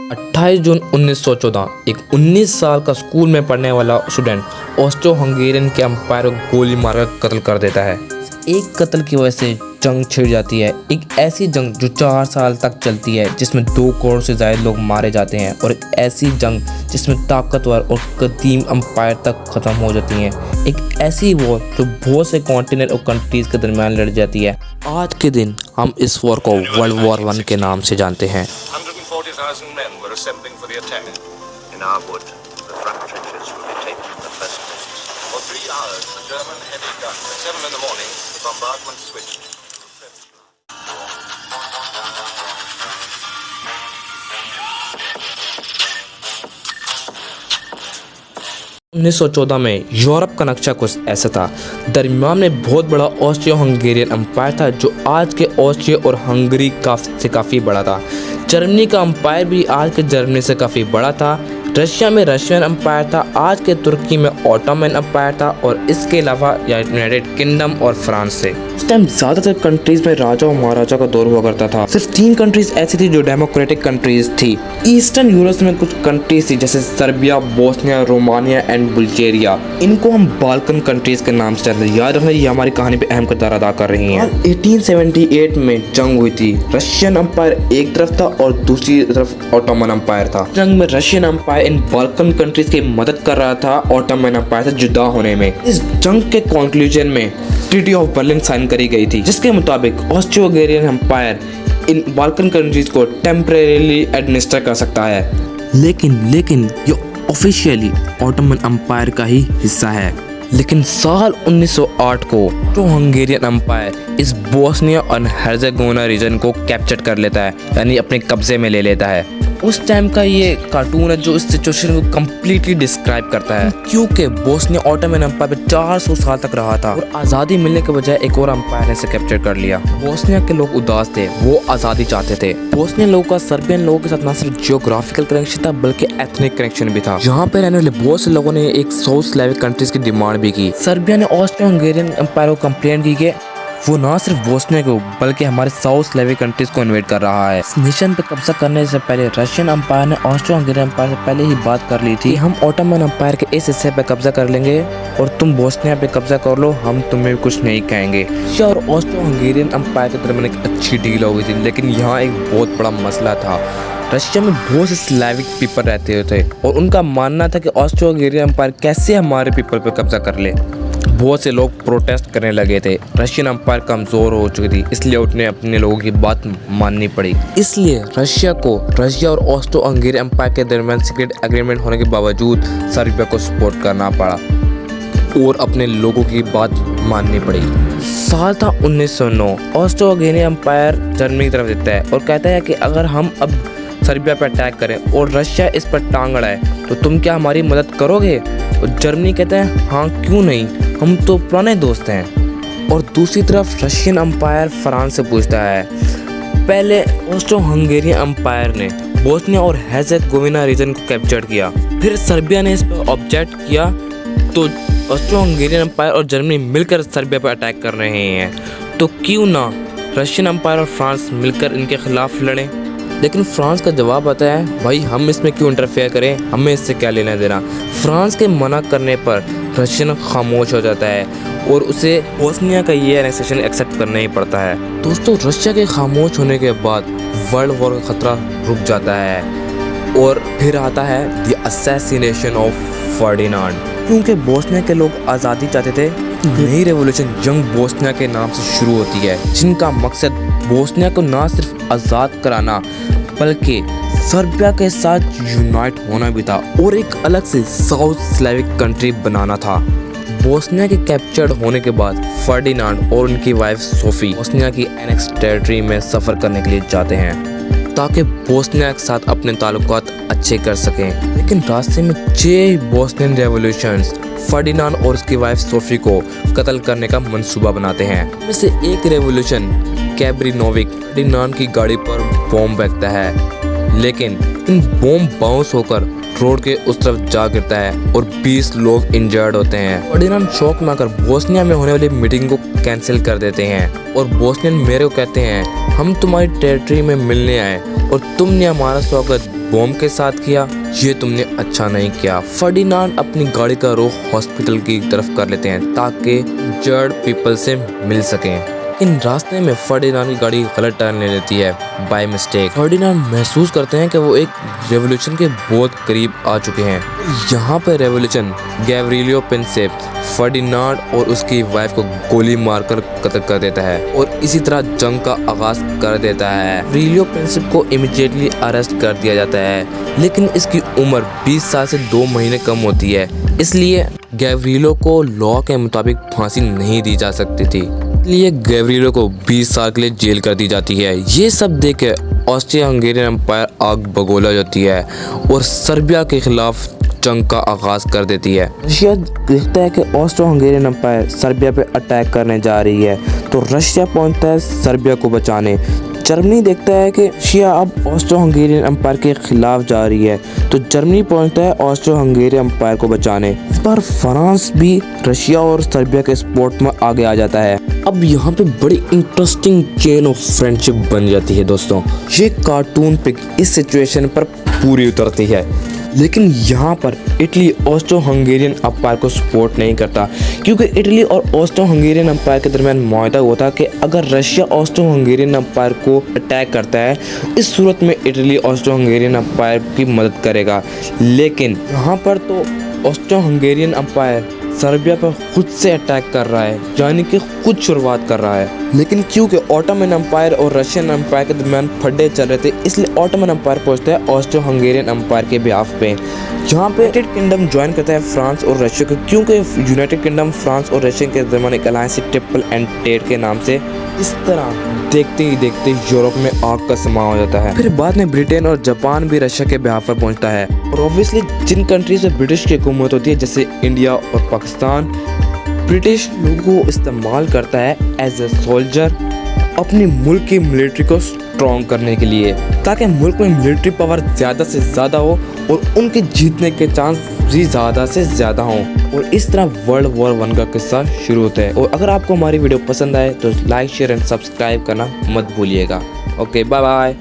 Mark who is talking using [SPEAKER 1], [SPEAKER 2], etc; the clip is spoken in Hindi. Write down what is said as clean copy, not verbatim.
[SPEAKER 1] 28 जून 1914 एक 19 साल का स्कूल में पढ़ने वाला स्टूडेंट ऑस्ट्रो हंगेरियन के अंपायर को गोली मारकर कत्ल कर देता है। एक कत्ल की वजह से जंग छिड़ जाती है, एक ऐसी जंग जो 4 साल तक चलती है जिसमें 2 करोड़ से ज़्यादा लोग मारे जाते हैं, और एक ऐसी जंग जिसमें ताकतवर और कदीम अंपायर तक ख़त्म हो जाती हैं। एक ऐसी वॉर जो बहुत से कॉन्टिनेंट और कंट्रीज़ के दरमियान लड़ जाती है। आज के दिन हम इस वॉर को वर्ल्ड वॉर 1 के नाम से जानते हैं।
[SPEAKER 2] 140,000 men were assembling for the attack. In our wood, the front trenches would be taken in the first place. For 3 hours, the German heavy guns. At 7 in the morning, the bombardment switched.
[SPEAKER 1] 1914 में यूरोप का नक्शा कुछ ऐसा था। दरमियान में बहुत बड़ा ऑस्ट्रियो हंगेरियन एम्पायर था जो आज के ऑस्ट्रिया और हंगरी से काफ़ी बड़ा था। जर्मनी का एम्पायर भी आज के जर्मनी से काफ़ी बड़ा था। रशिया में रशियन एम्पायर था, आज के तुर्की में ऑटोमन एम्पायर था, और इसके अलावा यूनाइटेड किंगडम और फ्रांस से। उस टाइम ज़्यादातर कंट्रीज़ में राजा और महाराजा का दौर हुआ करता था। सिर्फ 3 कंट्रीज़ ऐसी थी जो डेमोक्रेटिक कंट्रीज़ थी। ईस्टर्न यूरोप में कुछ कंट्रीज़ थी जैसे Serbia, Bosnia, Romania and Bulgaria. इनको हम बाल्कन कंट्रीज़ के नाम से जानते हैं। याद रखना, ये हमारी कहानी पे अहम किरदार अदा कर रही हैं। 1878 में जंग हुई थी। रशियन एम्पायर एक तरफ था और दूसरी तरफ ऑटोमन एम्पायर था। जंग में Russian empire in Balkan countries की मदद कर रहा था ऑटोमन एम्पायर से जुदा होने में। इस जंग के कंक्लूजन में ट्रीटी ऑफ बर्लिन साइन करी गई थी, जिसके मुताबिक Austro Hungarian empire in Balkan countries को टेम्परेरीली एडमिनिस्टर कर सकता है। लेकिन ये ऑफिशियली ऑटोमन एम्पायर का ही हिस्सा है। लेकिन साल 1908 को ऑस्ट्रो हंगेरियन एम्पायर इस बोस्निया और हर्जेगोविना रीजन को कैप्चर कर लेता है, यानी अपने कब्जे में ले लेता है। उस टाइम का ये कार्टून है जो इस सिचुएशन को कम्प्लीटली डिस्क्राइब करता है, क्योंकि बोस्निया ऑटोमन एम्पायर पे 400 साल तक रहा था और आज़ादी मिलने के बजाय एक और एम्पायर ने इसे कैप्चर कर लिया। बोस्निया के लोग उदास थे, वो आज़ादी चाहते थे। बोस्नियन लोगों का सर्बियन लोगों के साथ न सिर्फ जियोग्राफिकल कनेक्शन था बल्कि एथनिक कनेक्शन भी था। यहाँ पे रहने वाले बहुत से लोगों ने एक साउथ स्लेविक कंट्रीज की डिमांड भी की। सर्बिया ने ऑस्ट्रो हंगेरियन एम्पायर को कंप्लेंट की कि वो ना सिर्फ बोस्निया को बल्कि हमारे साउथ स्लेविक कंट्रीज को इन्वेट कर रहा है। इस मिशन पे कब्जा करने से पहले रशियन एम्पायर ने ऑस्ट्रो हंगेरियन एम्पायर से पहले ही बात कर ली थी, हम ऑटोमन एम्पायर के इस हिस्से पे कब्जा कर लेंगे और तुम बोस्निया पे कब्जा कर लो, हम तुम्हें भी कुछ नहीं कहेंगे। रशिया और ऑस्ट्रो हंगेरियन एम्पायर के दरमियान एक अच्छी डील हो गई थी, लेकिन यहाँ एक बहुत बड़ा मसला था। रशिया में बहुत से स्लेविक पीपल रहते थे और उनका मानना था कि ऑस्ट्रो हंगेरियन एम्पायर कैसे हमारे पीपल पे कब्जा कर ले। बहुत से लोग प्रोटेस्ट करने लगे थे। रशियन एम्पायर कमज़ोर हो चुकी थी, इसलिए उन्हें अपने लोगों की बात माननी पड़ी। इसलिए रशिया और ऑस्ट्रो हंगेरियन एम्पायर के दरमियान सीक्रेट एग्रीमेंट होने के बावजूद सर्बिया को सपोर्ट करना पड़ा और अपने लोगों की बात माननी पड़ी। साल था 1909। ऑस्ट्रो हंगेरियन एम्पायर जर्मनी की तरफ देता है और कहता है कि अगर हम अब सर्बिया पर अटैक करें और रशिया इस पर टांग अड़ाए तो तुम क्या हमारी मदद करोगे? और जर्मनी कहता है हाँ क्यों नहीं, हम तो पुराने दोस्त हैं। और दूसरी तरफ रशियन एम्पायर फ्रांस से पूछता है। पहले ऑस्ट्रो हंगेरियन एम्पायर ने बोस्निया और हर्जेगोविना रीजन को कैप्चर किया, फिर सर्बिया ने इस पर ऑब्जेक्ट किया, तो ऑस्ट्रो हंगेरियन एम्पायर और जर्मनी मिलकर सर्बिया पर अटैक कर रहे हैं, तो क्यों ना रशियन एम्पायर और फ्रांस मिलकर इनके खिलाफ लड़ें। लेकिन फ्रांस का जवाब आता है भाई हम इसमें क्यों इंटरफेयर करें, हमें इससे क्या लेना देना। फ्रांस के मना करने पर रशियन खामोश हो जाता है और उसे बोस्निया का ये एनेक्सेशन एक्सेप्ट करना ही पड़ता है। दोस्तों, रशिया के खामोश होने के बाद वर्ल्ड वॉर का खतरा रुक जाता है और फिर आता है द असैसिनेशन ऑफ फर्डिनांड। क्योंकि बोस्निया के लोग आज़ादी चाहते थे, नई रेवोल्यूशन यंग बोस्निया के नाम से शुरू होती है, जिनका मकसद बोस्निया को ना सिर्फ आज़ाद कराना बल्कि सर्बिया के साथ यूनाइट होना भी था और एक अलग से साउथ स्लेविक कंट्री बनाना था। बोस्निया के कैप्चर्ड होने के बाद फर्डिनांड और उनकी वाइफ सोफी बोस्निया की एनेक्स टेरिटरी में सफ़र करने के लिए जाते हैं ताकि बोस्निया के साथ अपने ताल्लुकात अच्छे कर सकें। लेकिन रास्ते में 6 बोस्नियन रेवोल्यूशंस फर्डिनांड और उसकी वाइफ सोफी को कत्ल करने का मंसूबा बनाते हैं। इनमें से एक रेवोल्यूशन कैब्रिनोविक फर्डिनांड की गाड़ी पर बॉम्ब फेंकता है, लेकिन इन बॉम्ब बाउंस होकर रोड के उस तरफ जा गिरता है और 20 लोग इंजर्ड होते हैं। फर्डिनांड शौक में आकर बोस्निया में होने वाली मीटिंग को कैंसिल कर देते हैं और बोस्नियन मेयर को कहते हैं हम तुम्हारी टेरिटरी में मिलने आए और तुमने हमारा स्वागत बॉम्ब के साथ किया, ये तुमने अच्छा नहीं किया। फर्डिनांड अपनी गाड़ी का रुख हॉस्पिटल की तरफ कर लेते हैं ताकि इंजर्ड पीपल से मिल सकें। इन रास्ते में फर्डिनांड की गाड़ी गलत टर्न ले लेती है बाय मिस्टेक। फर्डिनांड महसूस करते हैं कि वो एक रेवोल्यूशन के बहुत करीब आ चुके हैं। यहाँ पर रेवोल्यूशन गैब्रिएलो प्रिंसिप फर्डिनांड और उसकी वाइफ को गोली मारकर कत्ल कर देता है और इसी तरह जंग का आगाज कर देता है। गैब्रिएलो प्रिंसिप को इमीडिएटली अरेस्ट कर दिया जाता है, लेकिन इसकी उम्र 20 साल से 2 महीने कम होती है, इसलिए गैब्रिएलो को लॉ के मुताबिक फांसी नहीं दी जा सकती थी, इसलिए गैब्रिएलो को 20 साल के लिए जेल कर दी जाती है। ये सब देख के ऑस्ट्रिया हंगेरियन एम्पायर आग बगोला जाती है और सर्बिया के खिलाफ जंग का आगाज कर देती है। रशिया देखता है कि ऑस्ट्रो हंगेरियन एम्पायर सर्बिया पे अटैक करने जा रही है, तो रशिया पहुंचता है सर्बिया को बचाने। जर्मनी देखता है कि रशिया अब ऑस्ट्रो हंगेरियन एम्पायर के खिलाफ जा रही है, तो जर्मनी पहुंचता है ऑस्ट्रो हंगेरियन एम्पायर को बचाने। इस बार फ्रांस भी रशिया और सर्बिया के सपोर्ट में आगे आ जाता है। अब यहाँ पे बड़ी इंटरेस्टिंग चेन ऑफ फ्रेंडशिप बन जाती है दोस्तों। ये कार्टून पिक इस सिचुएशन पर पूरी उतरती है, लेकिन यहाँ पर इटली ऑस्ट्रो हंगेरियन एम्पायर को सपोर्ट नहीं करता, क्योंकि इटली और ऑस्ट्रो हंगेरियन एम्पायर के दरमियान मुआहदा होता कि अगर रशिया ऑस्ट्रो हंगेरियन एम्पायर को अटैक करता है, इस सूरत में इटली ऑस्ट्रो हंगेरियन एम्पायर की मदद करेगा। लेकिन यहाँ पर तो ऑस्ट्रो हंगेरियन एम्पायर सर्बिया पर खुद से अटैक कर रहा है, यानी कि खुद शुरुआत कर रहा है। लेकिन क्योंकि ऑटोमन एम्पायर और रशियन एम्पायर के दरमियान फड्डे चल रहे थे, इसलिए ऑटोमन एम्पायर पहुंचता है ऑस्ट्रो हंगेरियन एम्पायर के बिहाफ पे। जहाँ पे यूनाइटेड किंगडम ज्वाइन करता है फ्रांस और रशिया को, क्योंकि यूनाइटेड किंगडम फ्रांस और रशिया के दरमियान एक अलायंस ट्रिपल एंटेड के नाम से। इस तरह देखते ही देखते यूरोप में आग का समा हो जाता है। फिर बाद में ब्रिटेन और जापान भी रशिया के बिहाफ पर पहुंचता है, और ऑब्वियसली जिन कंट्रीज में ब्रिटिश की हुकूमत होती है जैसे इंडिया और पाकिस्तान, ब्रिटिश लोगों को इस्तेमाल करता है एज ए सोल्जर अपने मुल्क की मिलिट्री को स्ट्रॉन्ग करने के लिए, ताकि मुल्क में मिलिट्री पावर ज़्यादा से ज़्यादा हो और उनके जीतने के चांस भी ज़्यादा से ज़्यादा हों। और इस तरह वर्ल्ड वॉर 1 का किस्सा शुरू होता है। और अगर आपको हमारी वीडियो पसंद आए तो लाइक शेयर एंड सब्सक्राइब करना मत भूलिएगा। Okay, bye bye.